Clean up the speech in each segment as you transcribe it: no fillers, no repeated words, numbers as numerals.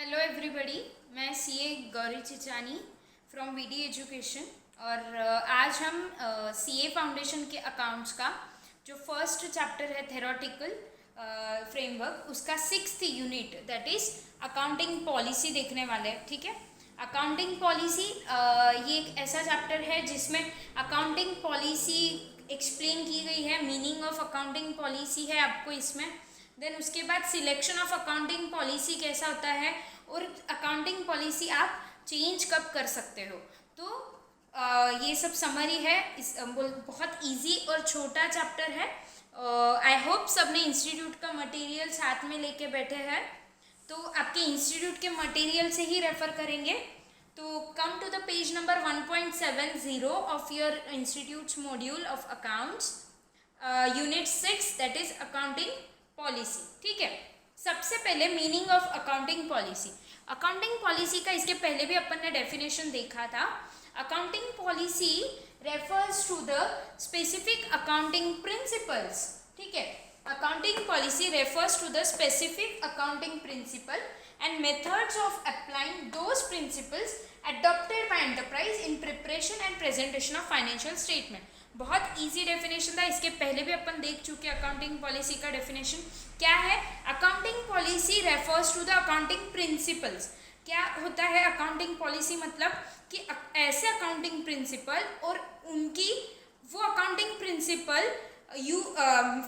Hello everybody, मैं CA Gauri Chichani from VD education. और आज हम सीए फाउंडेशन के अकाउंट्स का जो फर्स्ट चैप्टर है थेरोटिकल फ्रेमवर्क, उसका 6th unit that is accounting policy देखने वाले हैं। ठीक है, अकाउंटिंग पॉलिसी ये एक ऐसा चैप्टर है जिसमें अकाउंटिंग पॉलिसी एक्सप्लेन की गई है। मीनिंग ऑफ अकाउंटिंग पॉलिसी है आपको इसमें। देन उसके बाद सिलेक्शन ऑफ अकाउंटिंग पॉलिसी कैसा होता है और अकाउंटिंग पॉलिसी आप चेंज कब कर सकते हो। तो ये सब समरी है। बहुत इजी और छोटा चैप्टर है। आई होप सबने इंस्टीट्यूट का मटेरियल साथ में लेके बैठे हैं, तो आपके इंस्टीट्यूट के मटेरियल से ही रेफर करेंगे। तो come to the page number 1.70 of your institute's module of accounts, unit 6 that is accounting policy. ठीक है, सबसे पहले meaning of accounting policy. Accounting policy का इसके पहले भी अपन ने डेफिनेशन देखा था। Accounting policy refers to the specific accounting principles. ठीक है, accounting policy refers to the specific accounting principle and methods of applying those principles adopted by enterprise in preparation and presentation of financial statement। बहुत easy definition था, इसके पहले भी अपन देख चुके accounting policy का डेफिनेशन क्या है। Accounting policy refers to the accounting principles. क्या होता है अकाउंटिंग पॉलिसी? मतलब कि ऐसे अकाउंटिंग प्रिंसिपल और उनकी वो अकाउंटिंग प्रिंसिपल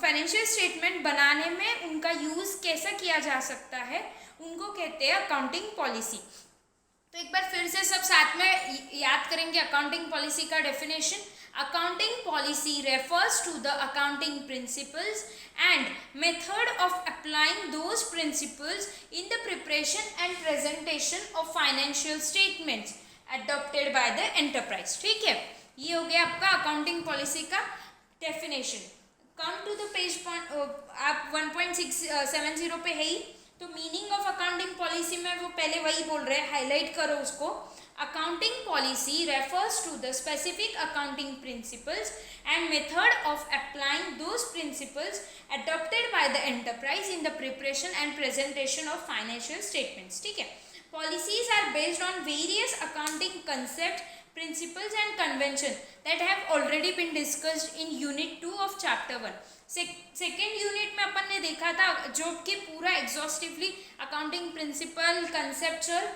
फाइनेंशियल स्टेटमेंट बनाने में उनका यूज़ कैसा किया जा सकता है, उनको कहते हैं अकाउंटिंग पॉलिसी। तो एक बार फिर से सब साथ में याद करेंगे अकाउंटिंग पॉलिसी का definition. Accounting policy refers to the accounting principles and method of applying those principles in the preparation and presentation of financial statements adopted by the enterprise. ठीक है, ये हो गया आपका अकाउंटिंग पॉलिसी का definition. Come to the page आप 1.670 पे है ही। तो मीनिंग ऑफ अकाउंटिंग पॉलिसी में वो पहले वही बोल रहे हैं, हाईलाइट करो उसको। Accounting policy refers to the specific accounting principles and method of applying those principles adopted by the enterprise in the preparation and presentation of financial statements। ठीक है, policies are based on various accounting concepts, principles and convention that have already been discussed in unit 2 of chapter 1। Second unit में अपन ने देखा था जो कि पूरा exhaustively accounting principle, conceptual,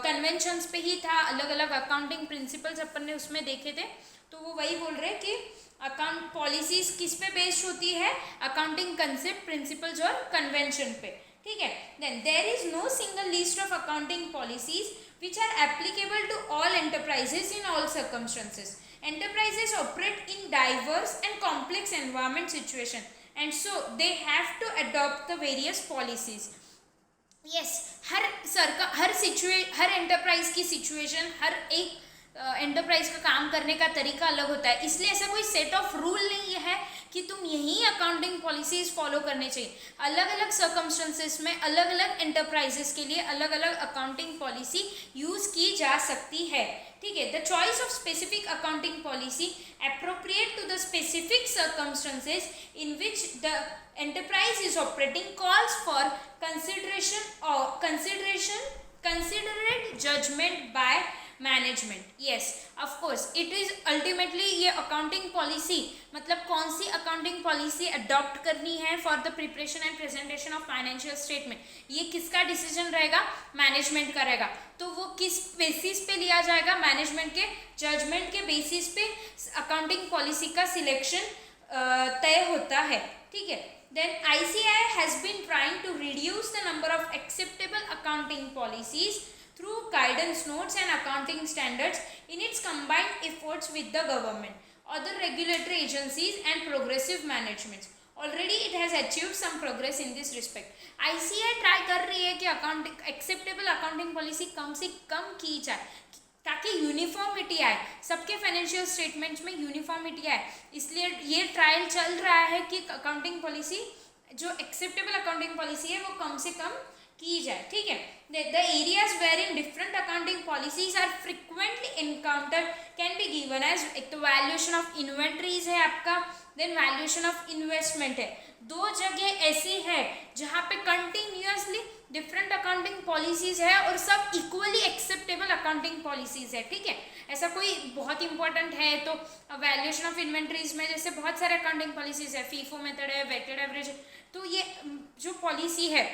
conventions पे ही था। अलग अलग अकाउंटिंग प्रिंसिपल्स अपन ने उसमें देखे थे। तो वो वही बोल रहे हैं कि अकाउंट पॉलिसीज किस पे बेस्ड होती है, अकाउंटिंग कंसेप्ट, प्रिंसिपल्स और कन्वेंशन पे। ठीक है, then there is no single list of accounting policies which are applicable to all enterprises in all circumstances। Enterprises operate in diverse and complex environment situation and so they have to adopt the various policies। yes, her enterprise की situation, हर एक enterprise का काम करने का तरीका अलग होता है। इसलिए ऐसा कोई सेट ऑफ रूल नहीं है कि तुम यही अकाउंटिंग पॉलिसीज फॉलो करने चाहिए। अलग अलग सर्कमस्टेंसेस में अलग अलग एंटरप्राइजेस के लिए अलग अलग अकाउंटिंग पॉलिसी यूज की जा सकती है। ठीक है, the choice of specific accounting policy appropriate to the specific circumstances in which the enterprise is operating calls for considerate judgment by management. Yes, of course it is ultimately ये accounting policy, मतलब कौन सी accounting policy adopt करनी है for the preparation and presentation of financial statement, ये किसका decision रहेगा? Management का रहेगा। तो वो किस बेसिस पे लिया जाएगा? मैनेजमेंट के जजमेंट के बेसिस पे अकाउंटिंग पॉलिसी का सिलेक्शन तय होता है। ठीक है, then ICAI has been trying to reduce the number of acceptable accounting policies through guidance notes and accounting standards in its combined efforts with the government, other regulatory agencies and progressive managements। Already it has achieved some progress in this respect। ICAI try कर रही है कि acceptable accounting policy कम से कम की जाए ताकि uniformity आए, सबके फाइनेंशियल स्टेटमेंट्स में यूनिफॉर्मिटी आए। इसलिए ये ट्रायल चल रहा है कि अकाउंटिंग पॉलिसी जो एक्सेप्टेबल अकाउंटिंग पॉलिसी है वो कम से कम की जाए, ठीक है। The areas where in different accounting policies are frequently encounter can be given as, एक तो वैल्यूएशन ऑफ इन्वेंट्रीज है आपका, देन वैल्यूएशन ऑफ इन्वेस्टमेंट है। दो जगह ऐसी है जहाँ पे कंटिन्यूअसली डिफरेंट अकाउंटिंग पॉलिसीज है और सब इक्वली एक्सेप्टेबल अकाउंटिंग पॉलिसीज है, ठीक है। ऐसा कोई बहुत इंपॉर्टेंट है तो वैल्यूएशन ऑफ इन्वेंट्रीज में जैसे बहुत सारे अकाउंटिंग पॉलिसीज है, फीफो मेथड है, वेटेड एवरेज है, तो ये जो पॉलिसी है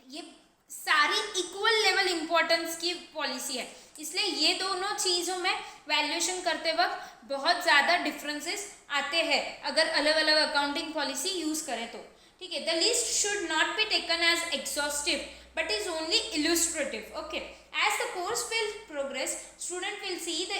ये सारी इक्वल लेवल इंपॉर्टेंस की पॉलिसी है, इसलिए ये दोनों चीज़ों में वैल्यूएशन करते वक्त बहुत ज़्यादा डिफरेंसेस आते हैं अगर अलग अलग अकाउंटिंग पॉलिसी यूज़ करें तो, ठीक है। The list should not be taken as exhaustive but is only illustrative, okay। As the course will progress, student will see the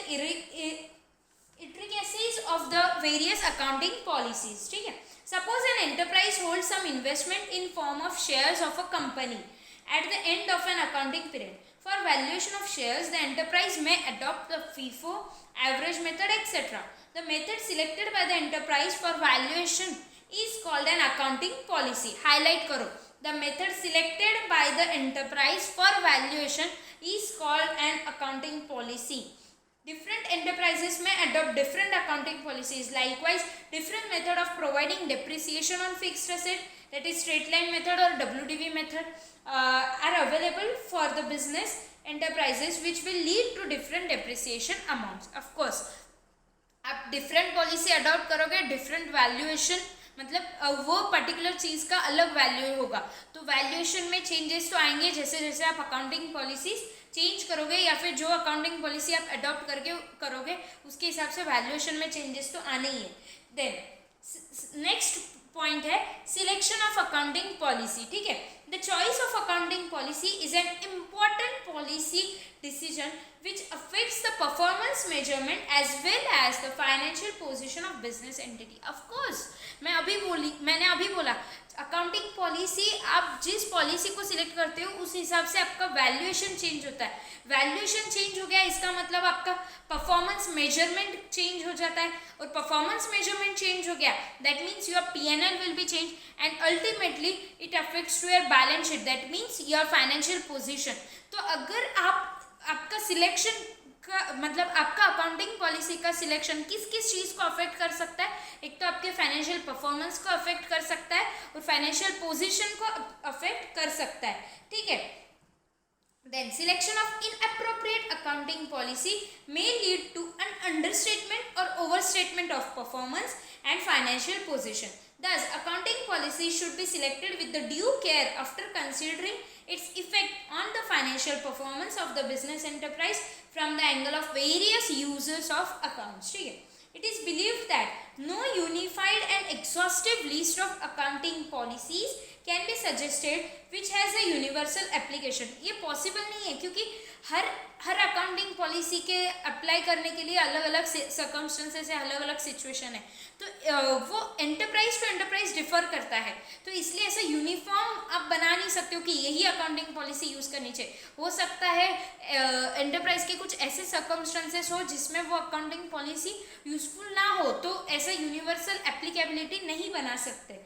intricacies of the various accounting policies, ठीक है। Suppose an enterprise holds some investment in form of shares of a company at the end of an accounting period. For valuation of shares, the enterprise may adopt the FIFO, average method, etc. The method selected by the enterprise for valuation is called an accounting policy. Highlight करो, the method selected by the enterprise for valuation is called an accounting policy. Different enterprises may adopt different accounting policies. Likewise, different method of providing depreciation on fixed asset, that is straight line method or WDV method, are available for the business enterprises, which will lead to different depreciation amounts. Of course, आप different policy adopt करोगे, different valuation मतलब वो particular चीज़ का अलग value होगा, तो valuation में changes तो आएंगे जैसे जैसे आप अकाउंटिंग पॉलिसीज चेंज करोगे या फिर जो अकाउंटिंग पॉलिसी आप अडॉप्ट करके करोगे उसके हिसाब से वैल्यूएशन में चेंजेस तो आने ही है। देन नेक्स्ट पॉइंट है सिलेक्शन ऑफ अकाउंटिंग पॉलिसी, ठीक है। The choice of accounting policy is an important policy decision which affects the performance measurement as well as the financial position of business entity. Of course, मैंने अभी बोला accounting policy, आप जिस policy को select करते हो उस हिसाब से आपका वैल्यूएशन चेंज होता है। वैल्यूएशन चेंज हो गया इसका मतलब आपका परफॉर्मेंस मेजरमेंट चेंज हो जाता है, और परफॉर्मेंस मेजरमेंट चेंज हो गया that means your PNL will be change and ultimately it affects to your balance sheet, that means your financial position. तो अगर आपका सिलेक्शन का मतलब आपका अकाउंटिंग पॉलिसी का सिलेक्शन किस किस चीज़ को अफेक्ट कर सकता है, एक तो आपके फाइनेंशियल परफॉर्मेंस को अफेक्ट कर सकता है और फाइनेंशियल पोजीशन को अफेक्ट कर सकता है, ठीक है। Then selection of inappropriate accounting policy may lead to an understatement or overstatement of performance and financial position. Thus, accounting policy should be selected with the due care after considering its effect on the financial performance of the business enterprise from the angle of various users of accounts, ठीक है। It is believed that no unified and exhaustive list of accounting policies can be suggested which has a universal application. ये possible नहीं है क्योंकि हर accounting policy के apply करने के लिए अलग अलग सर्कमस्टेंसेस है, अलग अलग सिचुएशन है, तो वो एंटरप्राइज टू एंटरप्राइज डिफर करता है, तो इसलिए ऐसा यूनिफॉर्म आप बना नहीं सकते हो कि यही अकाउंटिंग पॉलिसी यूज़ करनी चाहिए। हो सकता है एंटरप्राइज के कुछ ऐसे सर्कमस्टेंसेस हो जिसमें वो अकाउंटिंग पॉलिसी यूजफुल ना हो, तो ऐसा यूनिवर्सल एप्लीकेबिलिटी नहीं बना सकते।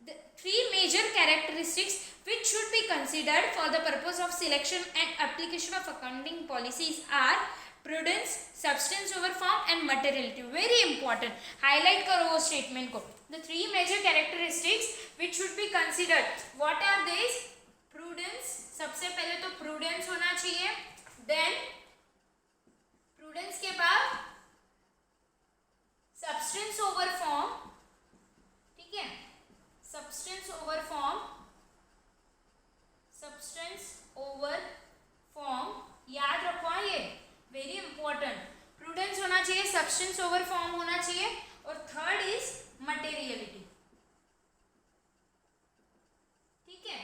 The three major characteristics which should be considered for the purpose of selection and application of accounting policies are prudence, substance over form and materiality. Very important. Highlight करो वो statement को. The three major characteristics which should be considered. What are these? Prudence. सबसे पहले तो prudence होना चाहिए. Then prudence के बाद substance over form. ठीक है? Substance over form, substance over form, याद रखो ये वेरी इंपॉर्टेंट। प्रूडेंस होना चाहिए, सब्सटेंस ओवर फॉर्म होना चाहिए, और थर्ड इज मटेरियलिटी, ठीक है।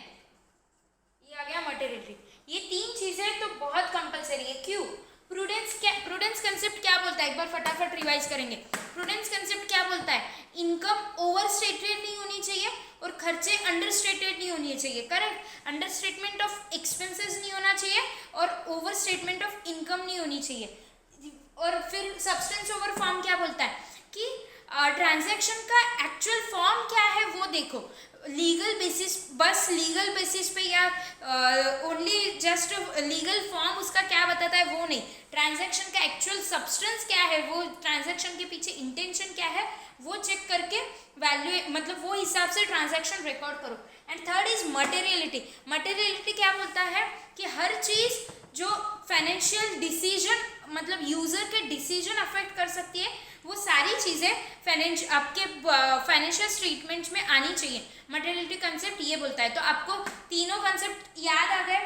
ये आ गया मटेरियलिटी। ये तीन चीजें तो बहुत कंपलसरी है। क्यों? प्रूडेंस कंसेप्ट क्या बोलता है, एक बार फटाफट रिवाइज करेंगे। प्रूडेंस कंसेप्ट क्या बोलता है, इनकम ओवर स्टेटेड नहीं होनी चाहिए और खर्चे अंडर स्टेटेड नहीं होनी चाहिए, correct. Under statement of expenses नहीं होना चाहिए और ओवर स्टेटमेंट ऑफ इनकम नहीं होनी चाहिए। और फिर सब्सटेंस ओवर फॉर्म क्या बोलता है कि ट्रांजैक्शन का एक्चुअल फॉर्म क्या है वो देखो। लीगल बेसिस, बस लीगल बेसिस पे या ओनली जस्ट लीगल फॉर्म उसका क्या बताता है वो नहीं, ट्रांजैक्शन का एक्चुअल सब्सटेंस क्या है, वो ट्रांजैक्शन के पीछे इंटेंशन क्या है वो चेक करके वैल्यू मतलब वो हिसाब से ट्रांजैक्शन रिकॉर्ड करो। And third is materiality. Materiality क्या बोलता है कि हर चीज जो फाइनेंशियल डिसीजन मतलब यूजर के डिसीजन अफेक्ट कर सकती है वो सारी चीज़ें आपके फाइनेंशियल स्टेटमेंट्स में आनी चाहिए। मटेरियलिटी कंसेप्ट ये बोलता है। तो आपको तीनों कंसेप्ट याद आ गए।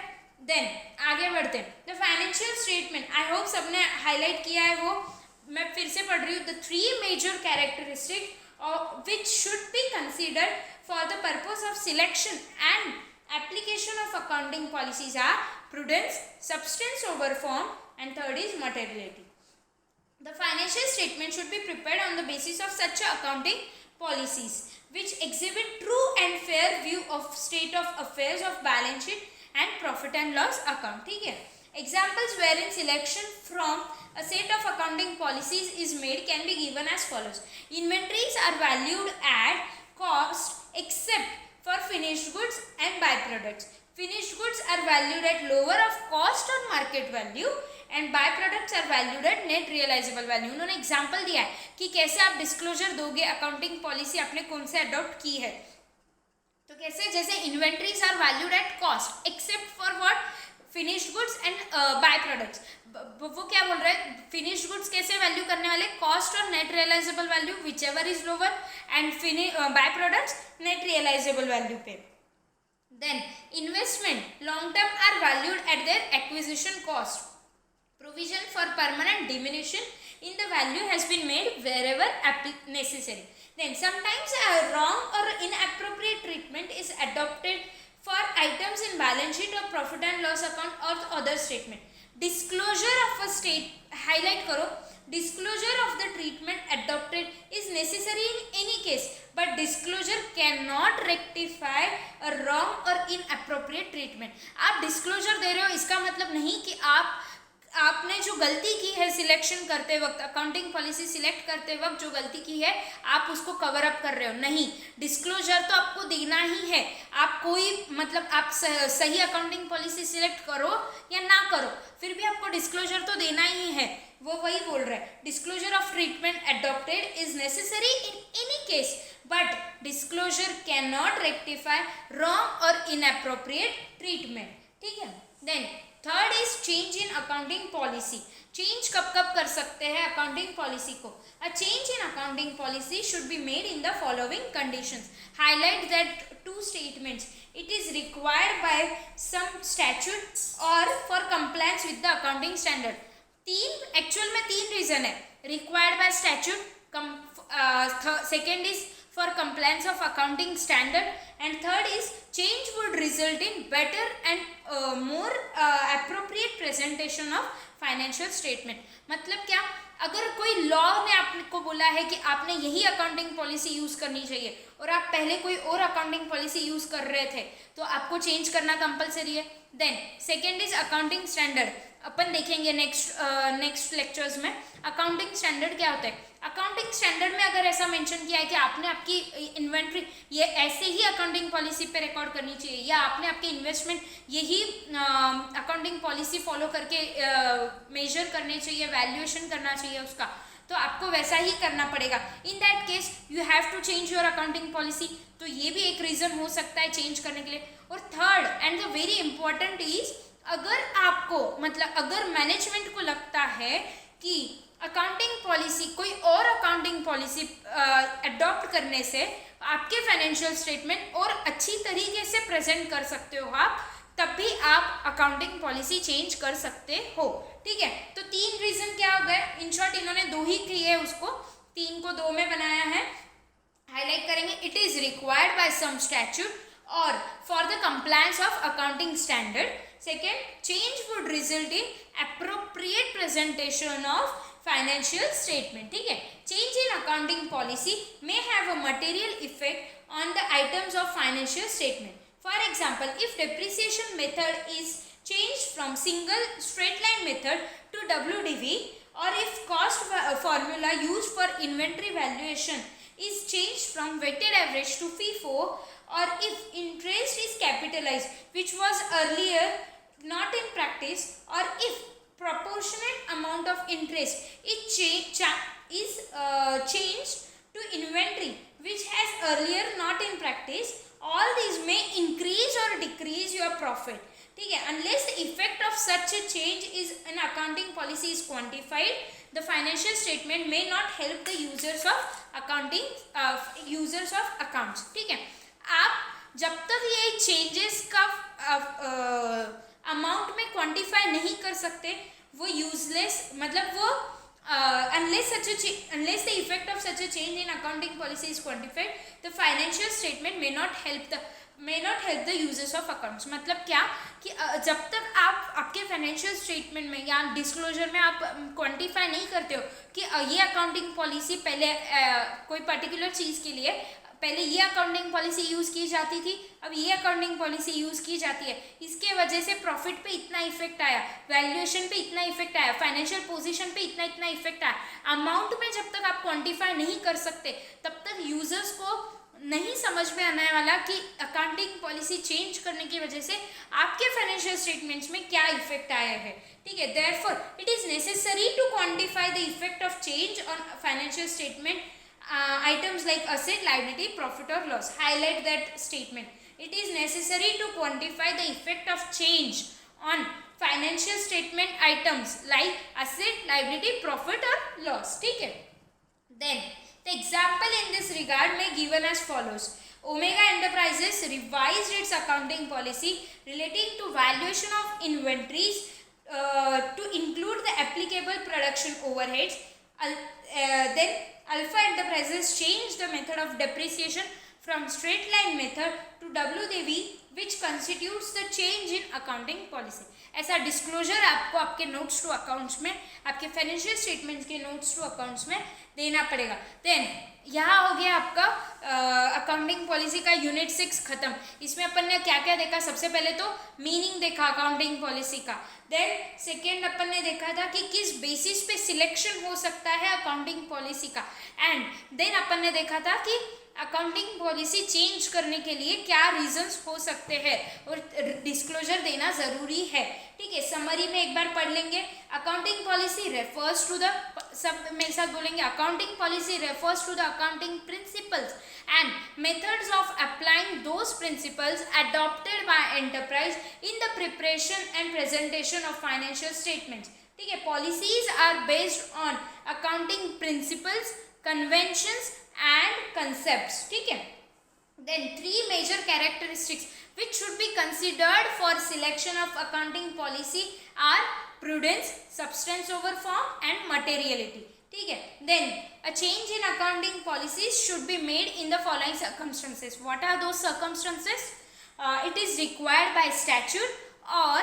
देन आगे बढ़ते हैं। The financial statement, I hope सबने हाईलाइट किया है, वो मैं फिर से पढ़ रही हूँ। The 3 major characteristic which should be considered for the purpose of selection and application of accounting policies are prudence, substance over form, and third is materiality. The financial statement should be prepared on the basis of such accounting policies which exhibit true and fair view of state of affairs of balance sheet and profit and loss account. ठीक है। Examples wherein selection from a set of accounting policies is made can be given as follows. Inventories are valued at cost except for finished goods and byproducts. Finished goods are valued at lower of cost or market value and byproducts are valued at net realizable value. उन्होंने example दिया है कि कैसे आप disclosure दोगे, accounting policy आपने कौन से अडॉप्ट की है। तो कैसे, जैसे inventories are valued at cost except for what, finished goods and by products. वो क्या बोल रहा है, फिनिश्ड गुड्स कैसे वैल्यू करने वाले, कॉस्ट और net realisable value which ever is lower, and by products net realisable value पे। Then investment long term are valued at their acquisition cost, provision for permanent diminution in the value has been made wherever necessary. Then sometimes a wrong or inappropriate treatment is adopted for items in balance sheet or profit and loss account or other statement. Disclosure of a state, highlight karo, disclosure of the treatment adopted is necessary in any case, but disclosure cannot rectify a wrong or inappropriate treatment. आप disclosure दे रहे हो इसका मतलब नहीं कि आपने जो गलती की है सिलेक्शन करते वक्त, अकाउंटिंग पॉलिसी सिलेक्ट करते वक्त जो गलती की है आप उसको कवर अप कर रहे हो, नहीं। डिस्क्लोजर तो आपको देना ही है। आप कोई मतलब आप सही अकाउंटिंग पॉलिसी सिलेक्ट करो या ना करो, फिर भी आपको डिस्क्लोजर तो देना ही है। वो वही बोल रहा है, disclosure of treatment adopted is necessary in any case but disclosure can not rectify wrong or inappropriate treatment. ठीक है। Then third is change in accounting policy. Change कब कब कर सकते हैं अकाउंटिंग पॉलिसी को? A change in accounting policy should be made in the following conditions. Highlight that 2 statements. It is required by some statute or for compliance with the accounting standard. Actual में 3 reason है, required by statute, second is for compliance of accounting standard, and third is change would result in better and more appropriate presentation of financial statement. मतलब क्या, अगर कोई law ने आपको बोला है कि आपने यही अकाउंटिंग पॉलिसी यूज करनी चाहिए और आप पहले कोई और अकाउंटिंग पॉलिसी यूज कर रहे थे तो आपको चेंज करना कंपलसरी है। Then second is accounting standard. अपन देखेंगे नेक्स्ट लेक्चर्स में अकाउंटिंग स्टैंडर्ड क्या होता है। अकाउंटिंग स्टैंडर्ड में अगर ऐसा मेंशन किया है कि आपने आपकी इन्वेंट्री ये ऐसे ही अकाउंटिंग पॉलिसी पे रिकॉर्ड करनी चाहिए या आपने आपके इन्वेस्टमेंट यही अकाउंटिंग पॉलिसी फॉलो करके मेजर करने चाहिए, वैल्यूएशन करना चाहिए उसका, तो आपको वैसा ही करना पड़ेगा। In that case you have to change your accounting policy. तो ये भी एक रीज़न हो सकता है चेंज करने के लिए। और third and the very important is, अगर आपको मतलब अगर मैनेजमेंट को लगता है कि अकाउंटिंग पॉलिसी कोई और अकाउंटिंग पॉलिसी अडॉप्ट करने से आपके फाइनेंशियल स्टेटमेंट और अच्छी तरीके से प्रेजेंट कर सकते हो आप, तब भी आप अकाउंटिंग पॉलिसी चेंज कर सकते हो। ठीक है। तो 3 रीजन क्या हो गए, इन शॉर्ट इन्होंने 2 ही किए है, उसको 3 को 2 में बनाया है। हाईलाइट करेंगे, it is required by some statute or for the compliance of accounting standard. Second, change would result in appropriate presentation of financial statement. ठीक है। Change in accounting policy may have a material effect on the items of financial statement. For example, if depreciation method is changed from single straight line method to WDV, or if cost formula used for inventory valuation is changed from weighted average to FIFO, or if interest is capitalized, which was earlier not in practice, or if proportionate amount of interest is changed to inventory, which has earlier not in practice, all these may increase or decrease your profit. ठीक है, unless the effect of such a change is an accounting policy is quantified, the financial statement may not help the users of accounts. ठीक है, आप जब तक ये changes का amount में क्वांटिफाई नहीं कर सकते, वो यूजलेस, मतलब वो unless the effect of such a change in accounting policy is quantified, the financial statement may not help the users of accounts. मतलब क्या कि जब तक आप आपके फाइनेंशियल स्टेटमेंट में या डिस्क्लोजर में आप क्वांटिफाई नहीं करते हो कि ये अकाउंटिंग पॉलिसी पहले कोई पर्टिकुलर चीज़ के लिए पहले ये अकाउंटिंग पॉलिसी यूज़ की जाती थी, अब ये अकाउंटिंग पॉलिसी यूज़ की जाती है, इसके वजह से प्रॉफिट पे इतना इफेक्ट आया, वैल्यूएशन पे इतना इफेक्ट आया, फाइनेंशियल पोजीशन पे इतना इफेक्ट आया, अमाउंट में जब तक आप क्वांटिफाई नहीं कर सकते तब तक यूजर्स को नहीं समझ में आने वाला कि अकाउंटिंग पॉलिसी चेंज करने की वजह से आपके फाइनेंशियल स्टेटमेंट्स में क्या इफेक्ट आया है. ठीक है, therefore it is necessary to quantify the effect of change on financial statement items like asset, liability, profit or loss. Highlight that statement. It is necessary to quantify the effect of change on financial statement items like asset, liability, profit or loss. ठीक है, then the example in this regard may given as follows. Omega Enterprises revised its accounting policy relating to valuation of inventories to include the applicable production overheads. Then Alpha Enterprises changed the method of depreciation from straight line method to WDV, which constitutes the change in accounting policy. ऐसा disclosure आपको आपके notes to accounts में, आपके financial statements के notes to accounts में देना पड़ेगा. Then यहाँ हो गया आपका अकाउंटिंग पॉलिसी का यूनिट 6 खत्म. इसमें अपन ने क्या क्या देखा? सबसे पहले तो मीनिंग देखा अकाउंटिंग पॉलिसी का. देन सेकेंड अपन ने देखा था कि किस बेसिस पे सिलेक्शन हो सकता है अकाउंटिंग पॉलिसी का. एंड देन अपन ने देखा था कि अकाउंटिंग पॉलिसी चेंज करने के लिए क्या रीजंस हो सकते हैं और डिस्क्लोजर देना ज़रूरी है. ठीक है, समरी में एक बार पढ़ लेंगे. Accounting policy refers to the, सब मेरे साथ बोलेंगे, accounting policy refers to the accounting principles and methods of applying those principles adopted by enterprise in the preparation and presentation of financial statements. ठीक है, policies are based on accounting principles, conventions and concepts. ठीक है, then 3 major characteristics which should be considered for selection of accounting policy are prudence, substance over form and materiality. ठीक है, then a change in accounting policies should be made in the following circumstances. What are those circumstances? It is required by statute or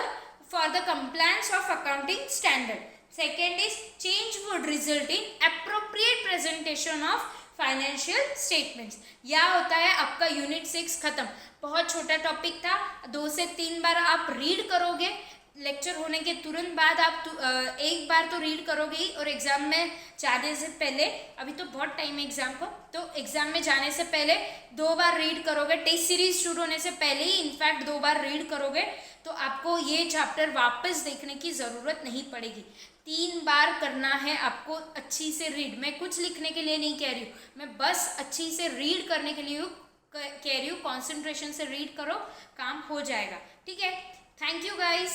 for the compliance of accounting standard. Second is change would result in appropriate presentation of financial statements. यह होता है आपका unit 6 खत्म. बहुत छोटा topic था, 2 से 3 बार आप रीड करोगे, लेक्चर होने के तुरंत बाद आप एक बार तो रीड करोगे ही, और एग्ज़ाम में जाने से पहले, अभी तो बहुत टाइम है एग्ज़ाम को, तो एग्ज़ाम में जाने से पहले 2 बार रीड करोगे. टेस्ट सीरीज शुरू होने से पहले ही इनफैक्ट 2 बार रीड करोगे तो आपको ये चैप्टर वापस देखने की ज़रूरत नहीं पड़ेगी. 3 बार करना है आपको अच्छी से रीड. मैं कुछ लिखने के लिए नहीं कह रही हूँ, मैं बस अच्छी से रीड करने के लिए कह रही हूँ. कॉन्सेंट्रेशन से रीड करो, काम हो जाएगा. ठीक है, थैंक यू गाइज.